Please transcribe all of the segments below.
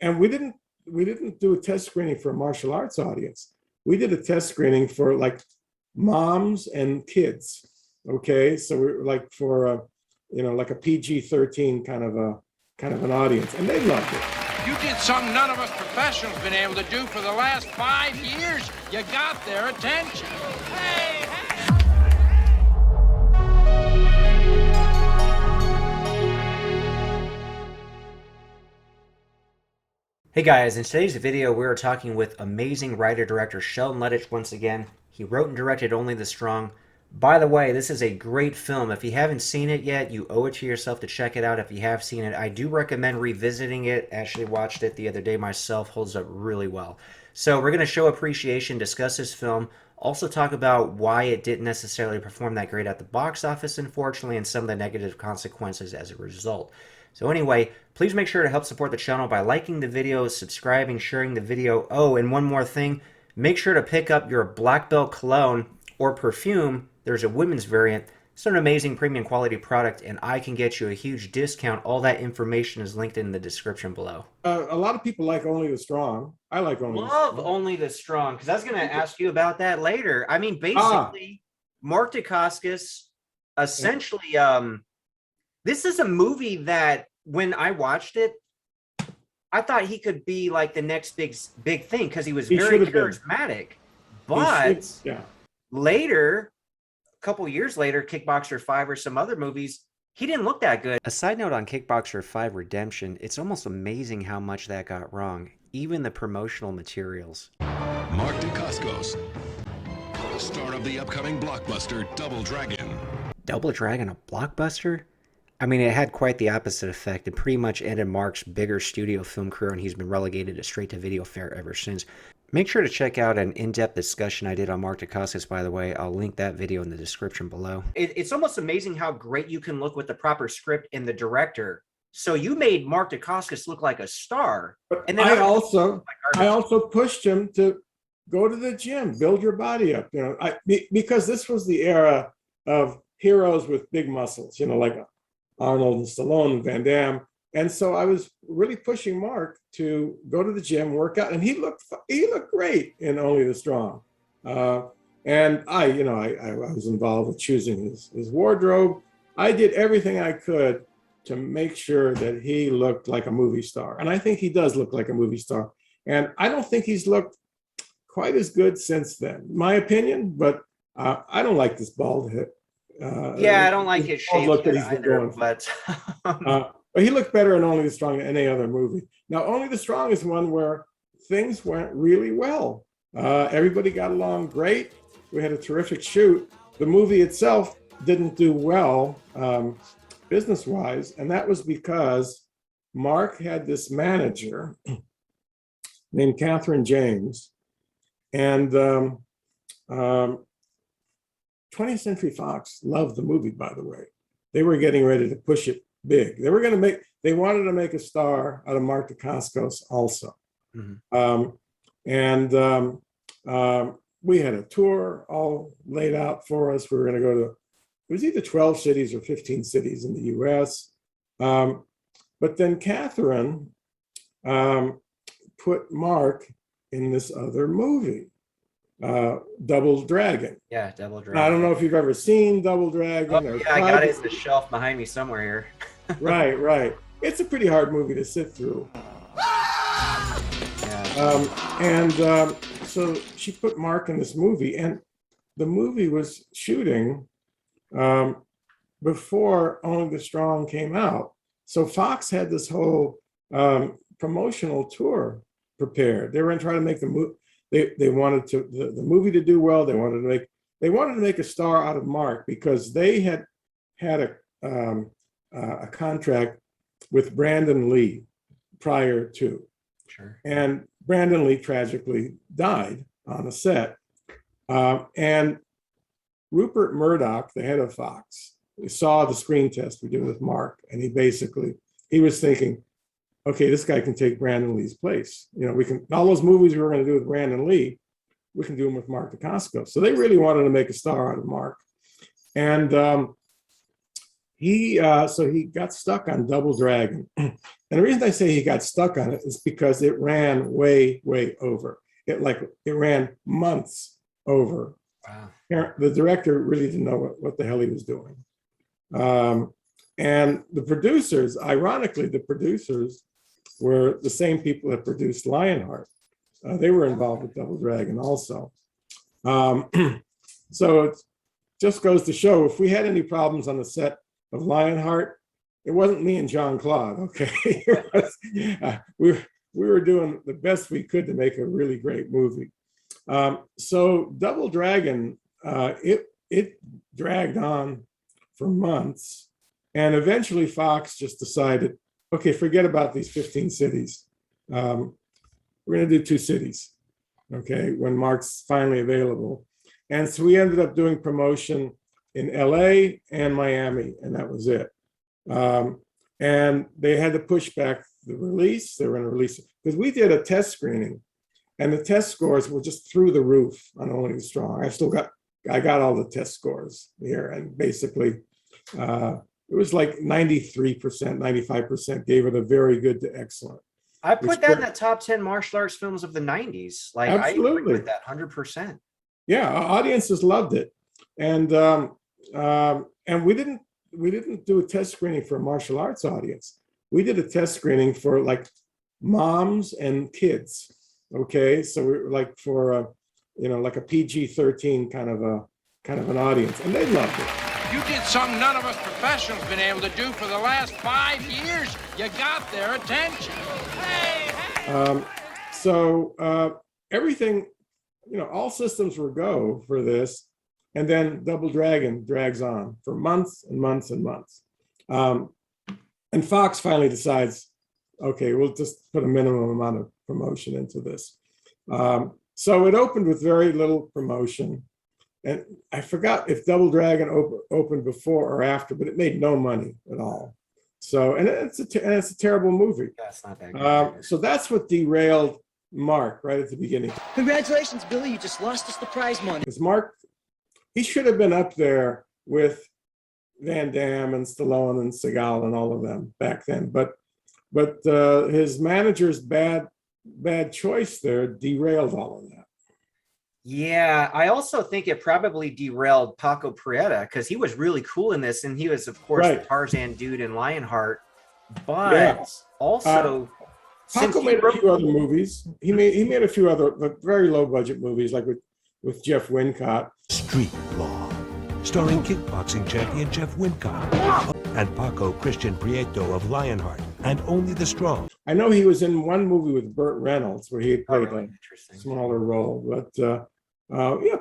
and we didn't do a test screening for a martial arts audience. We did a test screening for like moms and kids. Okay, so we're like for like a PG-13 kind of an audience, and they loved it. You did something none of us professionals been able to do for the last 5 years. You got their attention. Hey, hey. Hey guys, in today's video we are talking with amazing writer-director Sheldon Lettich once again. He wrote and directed Only the Strong. By the way, this is a great film. If you haven't seen it yet, you owe it to yourself to check it out. If you have seen it, I do recommend revisiting it. Actually watched it the other day myself. Holds up really well. So we're going to show appreciation, discuss this film, also talk about why it didn't necessarily perform that great at the box office, unfortunately, and some of the negative consequences as a result. So anyway, please make sure to help support the channel by liking the video, subscribing, sharing the video. Oh, and one more thing, make sure to pick up your black belt cologne or perfume. There's a women's variant. It's an amazing premium quality product, and I can get you a huge discount. All that information is linked in the description below. A lot of people like Only the Strong. I like Only the Love Strong. Only the Strong, because I was going to ask you about that later. I mean, basically, Mark Dacascos, essentially, this is a movie that when I watched it, I thought he could be like the next big thing because he was very charismatic. But later, a couple years later, Kickboxer 5 or some other movies, he didn't look that good. A side note on Kickboxer 5 Redemption, it's almost amazing how much that got wrong. Even the promotional materials. Mark Dacascos, star of the upcoming blockbuster Double Dragon. Double Dragon, a blockbuster? I mean, it had quite the opposite effect. It pretty much ended Mark's bigger studio film career, and he's been relegated to straight-to-video fare ever since. Make sure to check out an in-depth discussion I did on Mark Dacascos, by the way. I'll link that video in the description below. It's almost amazing how great you can look with the proper script and the director. So you made Mark Dacascos look like a star. But and then I also pushed him to go to the gym, build your body up. Because this was the era of heroes with big muscles, like Arnold and Stallone and Van Damme. And so I was really pushing Mark to go to the gym, work out, and he looked great in Only the Strong. And I was involved with choosing his wardrobe. I did everything I could to make sure that he looked like a movie star. And I think he does look like a movie star. And I don't think he's looked quite as good since then, my opinion, but I don't like this bald head. I don't like his shape either, but he looked better in Only the Strong than any other movie. Now, Only the Strong is one where things went really well. Everybody got along great. We had a terrific shoot. The movie itself didn't do well business-wise, and that was because Mark had this manager named Catherine James, and 20th Century Fox loved the movie, by the way. They were getting ready to push it big. They wanted to make a star out of Mark Dacascos also. Mm-hmm. We had a tour all laid out for us. We were going to go to, it was either 12 cities or 15 cities in the US. But then Catherine put Mark in this other movie, Double Dragon. Yeah, Double Dragon. Now, I don't know if you've ever seen Double Dragon. Oh, yeah, I got it in the shelf behind me somewhere here. Right. It's a pretty hard movie to sit through. So she put Mark in this movie, and the movie was shooting before Only the Strong came out. So Fox had this whole promotional tour prepared. They were going to try to make the movie. They wanted the movie to do well. They wanted to make a star out of Mark because they had a contract with Brandon Lee prior to. Sure. And Brandon Lee tragically died on the set. And Rupert Murdoch, the head of Fox, saw the screen test we did with Mark, and he was thinking, okay, this guy can take Brandon Lee's place. We can, all those movies we were going to do with Brandon Lee, we can do them with Mark Dacascos. So they really wanted to make a star out of Mark. And he got stuck on Double Dragon. And the reason I say he got stuck on it is because it ran way, way over. It ran months over. Wow. The director really didn't know what the hell he was doing. And the producers, ironically, the producers were the same people that produced Lionheart. They were involved with Double Dragon also. So it just goes to show, if we had any problems on the set of Lionheart, it wasn't me and Jean-Claude, okay? We were doing the best we could to make a really great movie. So Double Dragon, it dragged on for months, and eventually Fox just decided, okay, forget about these 15 cities. We're going to do 2 cities, okay, when Mark's finally available. And so we ended up doing promotion in LA and Miami, and that was it. And they had to push back the release. They were going to release it because we did a test screening, and the test scores were just through the roof on Only the Strong. I got all the test scores here, and basically it was like 93%, 95% gave it a very good to excellent. I put that in the top 10 martial arts films of the 90s. Like, absolutely. I agree with that 100%. Yeah, audiences loved it, and we didn't do a test screening for a martial arts audience. We did a test screening for like moms and kids. Okay, so we were like for like a PG-13 kind of an audience, and they loved it. You did something none of us professionals been able to do for the last 5 years. You got their attention. Hey, hey. So everything, all systems were go for this, and then Double Dragon drags on for months and months and months. And Fox finally decides, okay, we'll just put a minimum amount of promotion into this. So it opened with very little promotion. And I forgot if Double Dragon opened before or after, but it made no money at all. So, and it's a terrible movie. Yeah, it's not that good. So that's what derailed Mark right at the beginning. Congratulations, Billy. You just lost us the prize money. Because Mark, he should have been up there with Van Damme and Stallone and Seagal and all of them back then. But his manager's bad choice there derailed all of that. Yeah, I also think it probably derailed Paco Prieta because he was really cool in this, and he was, of course, the Tarzan dude in Lionheart. But also, Paco made a few other movies. He made a few other very low budget movies, like with Jeff Wincott. Street Law, starring kickboxing champion Jeff Wincott and Paco Christian Prieto of Lionheart and Only the Strong. I know he was in one movie with Burt Reynolds where he had played a smaller role, but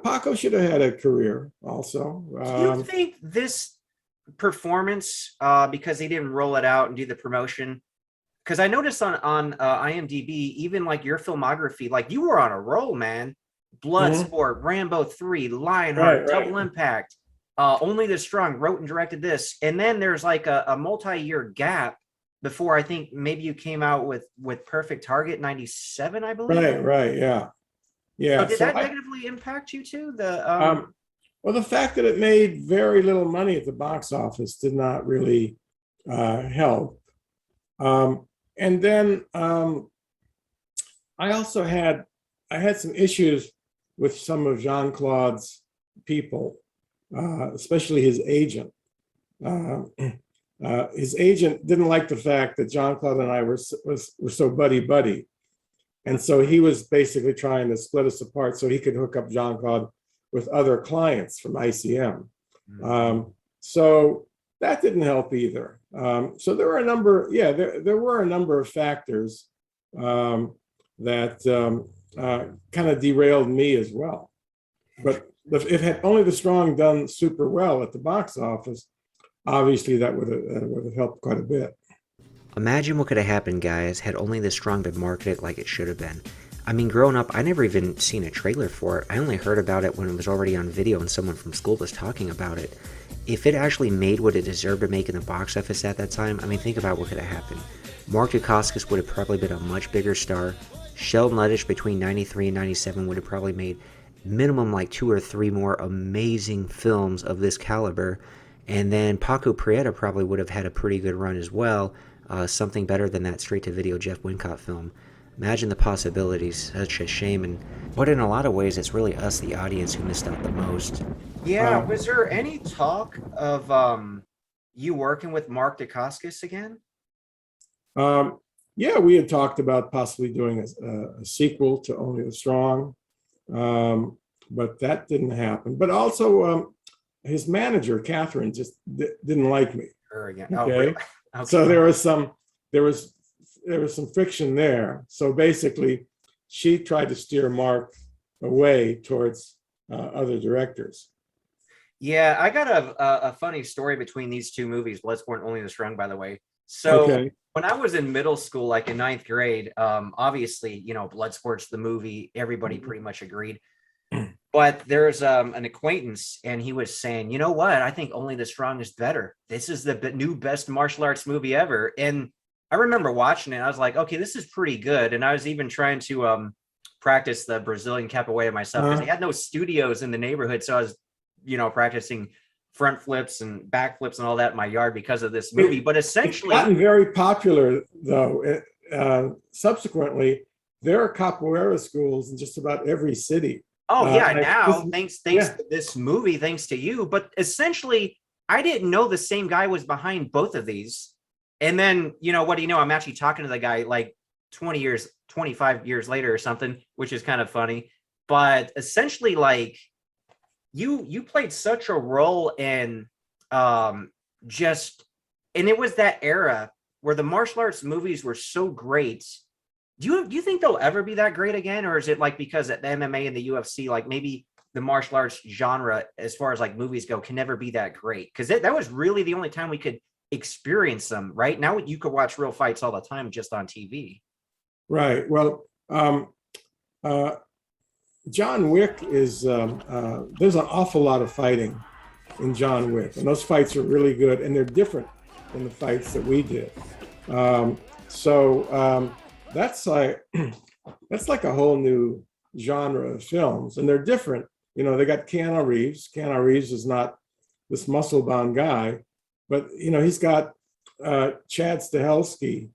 Paco should have had a career also. Do you think this performance, because they didn't roll it out and do the promotion, because I noticed on IMDb, even like your filmography, like you were on a roll, man. Bloodsport, Rambo 3, Lionheart, Double Impact, Only the Strong, wrote and directed this, and then there's like a multi-year gap before I think maybe you came out with Perfect Target 97, I believe. Right, yeah. So did that negatively impact you too? Well, the fact that it made very little money at the box office did not really help. And then I also had some issues with some of Jean-Claude's people, especially his agent. His agent didn't like the fact that Jean-Claude and I were so buddy-buddy. And so he was basically trying to split us apart so he could hook up Jean-Claude with other clients from ICM. So that didn't help either. So there were a number, there were a number of factors that kind of derailed me as well. But if had Only the Strong done super well at the box office, obviously that would have helped quite a bit. Imagine what could have happened, guys, had Only the Strong been marketed like it should have been. I mean, growing up, I never even seen a trailer for it. I only heard about it when it was already on video and someone from school was talking about it. If it actually made what it deserved to make in the box office at that time, I mean, think about what could have happened. Mark Dacascos would have probably been a much bigger star. Sheldon Lettich between 93 and 97 would have probably made minimum like 2 or 3 more amazing films of this caliber. And then Paco Prieto probably would have had a pretty good run as well, something better than that straight-to-video Jeff Wincott film. Imagine the possibilities. Such a shame. But in a lot of ways, it's really us, the audience, who missed out the most. Yeah, was there any talk of you working with Mark Dacascos again? Yeah, we had talked about possibly doing a sequel to Only the Strong, but that didn't happen. But also, his manager, Catherine, just didn't like me. Her again. Okay. Oh, really? Okay. So there was some friction there. So basically, she tried to steer Mark away towards other directors. Yeah, I got a funny story between these two movies, Bloodsport and Only the Strong, by the way. So Okay. when I was in middle school, like in 9th grade, obviously, Bloodsport's the movie. Everybody pretty much agreed. But there's an acquaintance, and he was saying, you know what? I think Only the Strong is better. This is the new best martial arts movie ever. And I remember watching it. I was like, okay, this is pretty good. And I was even trying to practice the Brazilian capoeira myself because they had no studios in the neighborhood. So I was, practicing front flips and back flips and all that in my yard because of this movie. But essentially, it's gotten very popular, though. Subsequently, there are capoeira schools in just about every city. Oh yeah, now thanks to this movie, thanks to you. But essentially, I didn't know the same guy was behind both of these. And then, what do you know? I'm actually talking to the guy like 25 years later or something, which is kind of funny. But essentially, like you played such a role in and it was that era where the martial arts movies were so great. Do you think they'll ever be that great again? Or is it like because at the MMA and the UFC, like maybe the martial arts genre, as far as like movies go, can never be that great? Because that was really the only time we could experience them, right? Now you could watch real fights all the time just on TV. Right. Well, John Wick is, there's an awful lot of fighting in John Wick. And those fights are really good. And they're different than the fights that we did. That's like a whole new genre of films, and they're different. They got Keanu Reeves. Keanu Reeves is not this muscle-bound guy, but he's got Chad Stahelski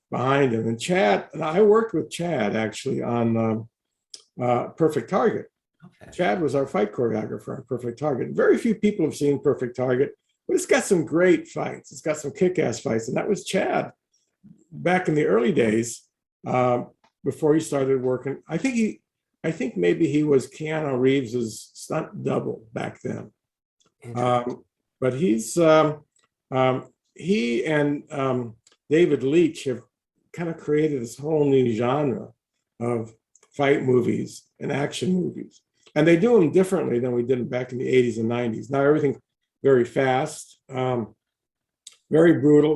behind him. And I worked with Chad actually on Perfect Target. Okay. Chad was our fight choreographer on Perfect Target. Very few people have seen Perfect Target, but it's got some great fights. It's got some kick-ass fights, and that was Chad back in the early days. Before he started working, I think maybe he was Keanu Reeves's stunt double back then. But he and David Leitch have kind of created this whole new genre of fight movies and action movies, and they do them differently than we did them back in the 80s and 90s. Now everything's very fast, very brutal.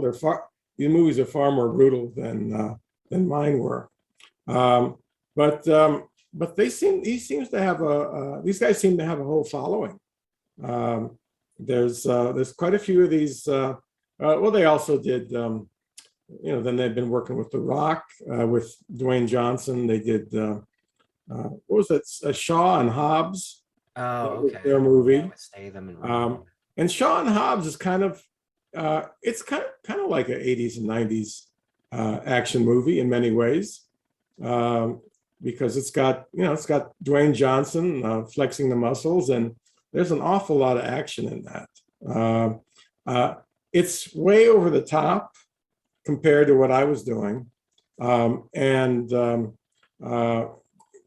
These movies are far more brutal than mine were, but these guys seem to have a whole following. There's quite a few of these. They also did. Then they've been working with The Rock, with Dwayne Johnson. They did what was that? Shaw and Hobbs. Oh, okay. Their movie. And Shaw and Hobbs is kind of it's kind of like an 80s and 90s action movie in many ways, because it's got Dwayne Johnson flexing the muscles, and there's an awful lot of action in that. It's way over the top compared to what I was doing, and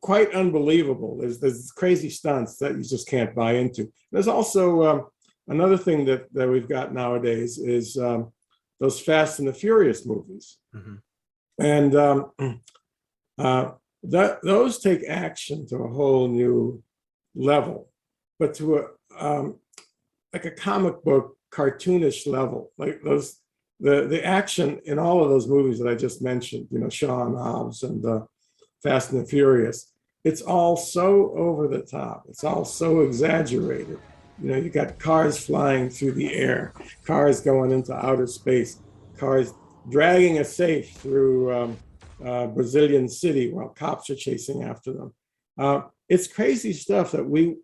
quite unbelievable. There's crazy stunts that you just can't buy into. There's also another thing that we've got nowadays is those Fast and the Furious movies. Mm-hmm. And those take action to a whole new level, but to like a comic book cartoonish level. Like the action in all of those movies that I just mentioned, Shaw and Hobbs and Fast and the Furious, it's all so over the top. It's all so exaggerated. You got cars flying through the air, cars going into outer space, cars dragging a safe through Brazilian city while cops are chasing after them. It's crazy stuff that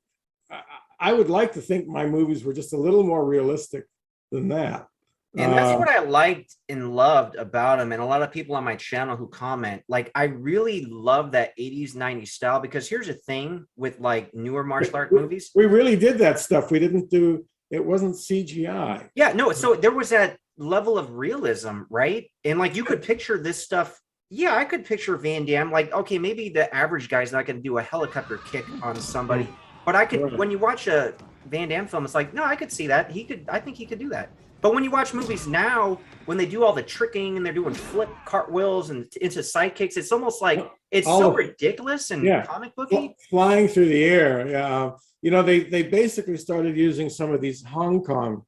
I would like to think my movies were just a little more realistic than that. And that's what I liked and loved about him. And a lot of people on my channel who comment, like, I really love that 80s, 90s style, because here's the thing with like newer martial art movies. We really did that stuff. We didn't do, it wasn't CGI. Yeah, no. So there was that level of realism, right? And like, you could picture this stuff. Yeah, I could picture Van Damme. Like, okay, maybe the average guy's not going to do a helicopter kick on somebody, but I could, when you watch a Van Damme film, it's like, no, I could see that. I think he could do that. But when you watch movies now, when they do all the tricking and they're doing flip cartwheels and into sidekicks, it's almost like it's so ridiculous and comic booky. Flying through the air. You know, they basically started using some of these Hong Kong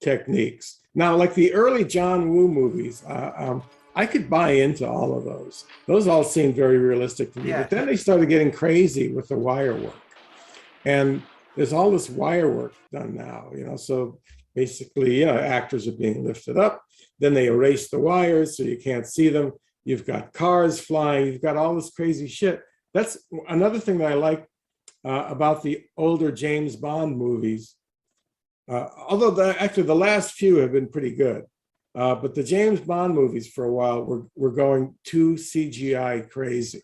techniques. Now, like the early John Woo movies, I could buy into all of those. Those all seemed very realistic to me. But then they started getting crazy with the wire work. And there's all this wire work done now, you know, so basically, actors are being lifted up, then they erase the wires so you can't see them. You've got cars flying, you've got all this crazy shit. That's another thing that I like about the older James Bond movies. Although actually the last few have been pretty good. But the James Bond movies for a while were going too CGI crazy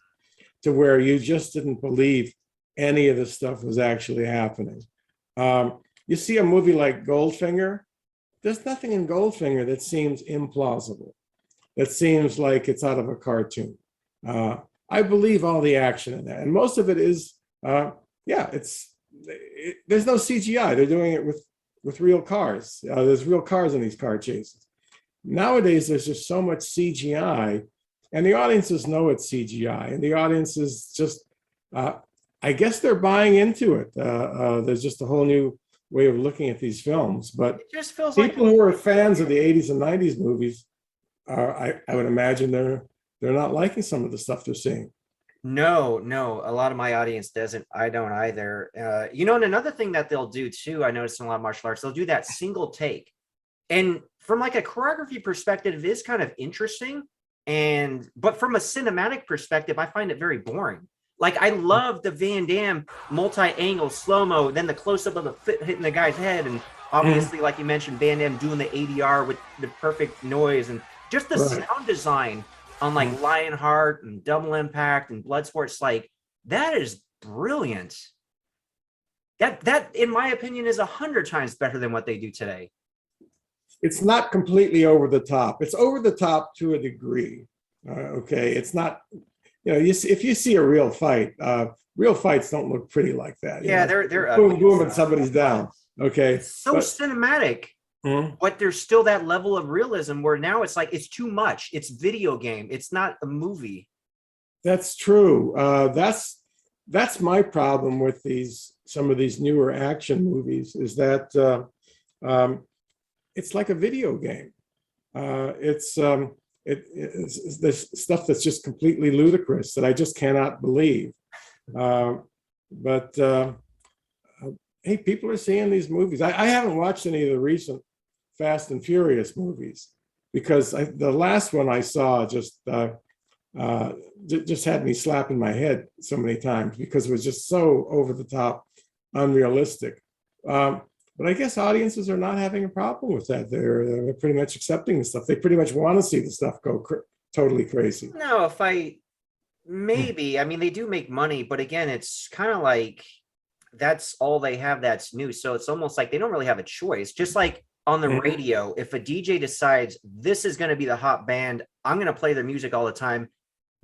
to where you just didn't believe any of the stuff was actually happening. You see a movie like Goldfinger, there's nothing in Goldfinger that seems implausible, that seems like it's out of a cartoon. I believe all the action in that. And most of it is, there's no CGI. They're doing it with real cars. There's real cars in these car chases. Nowadays, there's just so much CGI, and the audiences know it's CGI, and the audiences just, I guess they're buying into it. There's just a whole new way of looking at these films, but it just feels people who are fans of the 80s and 90s movies, I would imagine they're not liking some of the stuff they're seeing. No, a lot of my audience doesn't. I don't either. And another thing that they'll do too, I noticed in a lot of martial arts, they'll do that single take. And from like a choreography perspective, it is kind of interesting. But from a cinematic perspective, I find it very boring. Like, I love the Van Damme multi-angle slow-mo, then the close-up of the foot hitting the guy's head, and obviously, like you mentioned, Van Damme doing the ADR with the perfect noise, and just the sound design on like Lionheart and Double Impact and Bloodsport. Like, that is brilliant. That, in my opinion, is 100 times better than what they do today. It's not completely over the top. It's over the top to a degree. Okay, it's not. If you see a real fight, real fights don't look pretty like that. Yeah, they're boom, boom, and somebody's down. Okay, it's so cinematic, but there's still that level of realism where now it's like it's too much. It's video game. It's not a movie. That's true. That's my problem with some of these newer action movies is that it's like a video game. It's this stuff that's just completely ludicrous that I just cannot believe. But hey, people are seeing these movies. I haven't watched any of the recent Fast and Furious movies because the last one I saw just had me slapping my head so many times because it was just so over the top, unrealistic. But I guess audiences are not having a problem with that. They're pretty much accepting the stuff. They pretty much want to see the stuff go totally crazy. No, maybe. I mean, they do make money, but again, it's kind of like that's all they have that's new. So it's almost like they don't really have a choice. Just like on the radio, if a DJ decides this is going to be the hot band, I'm going to play their music all the time.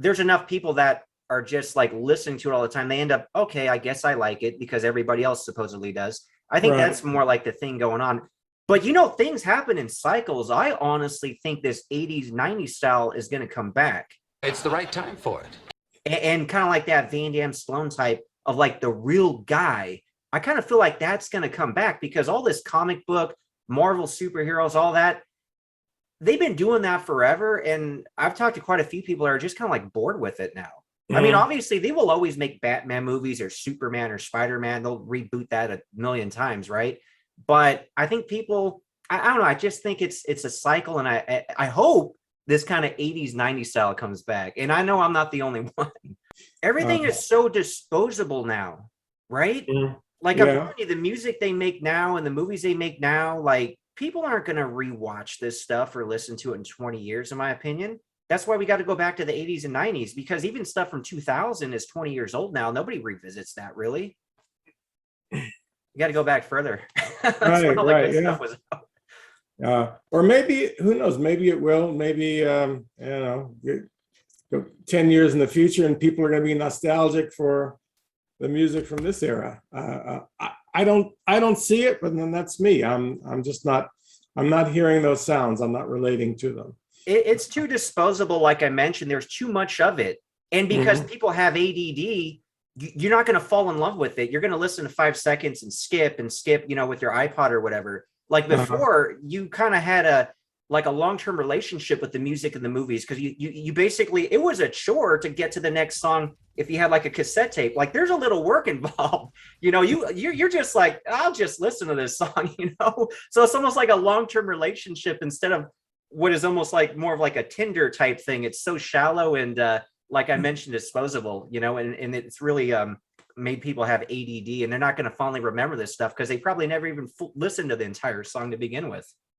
There's enough people that are just like listening to it all the time. They end up, okay, I guess I like it because everybody else supposedly does. I think that's more like the thing going on. But things happen in cycles. I honestly think this 80s, 90s style is going to come back. It's the right time for it. And kind of like that Van Damme Stallone type of like the real guy. I kind of feel like that's going to come back because all this comic book, Marvel superheroes, all that, they've been doing that forever. And I've talked to quite a few people that are just kind of like bored with it now. I mean, obviously, they will always make Batman movies or Superman or Spider-Man. They'll reboot that a million times, right? But I think people, I don't know, I just think it's a cycle. And I hope this kind of 80s, 90s style comes back. And I know I'm not the only one. Everything is so disposable now, right? Like, I'm telling you, the music they make now and the movies they make now, like, people aren't going to rewatch this stuff or listen to it in 20 years, in my opinion. That's why we got to go back to the 80s and 90s, because even stuff from 2000 is 20 years old now. Nobody revisits that, really. You got to go back further. Right, yeah. Or maybe, who knows, maybe it will. Maybe, 10 years in the future and people are going to be nostalgic for the music from this era. I don't see it, but then that's me. I'm not hearing those sounds. I'm not relating to them. It's too disposable. Like I mentioned, there's too much of it. And because people have ADD, you're not going to fall in love with it. You're going to listen to 5 seconds and skip, with your iPod or whatever. Like before, you kind of had a long-term relationship with the music and the movies, because you basically, it was a chore to get to the next song. If you had like a cassette tape, like there's a little work involved, you're just like, I'll just listen to this song, So it's almost like a long-term relationship instead of what is almost like more of like a Tinder type thing. It's so shallow and like I mentioned, disposable, and it's really made people have ADD, and they're not going to fondly remember this stuff because they probably never even listened to the entire song to begin with.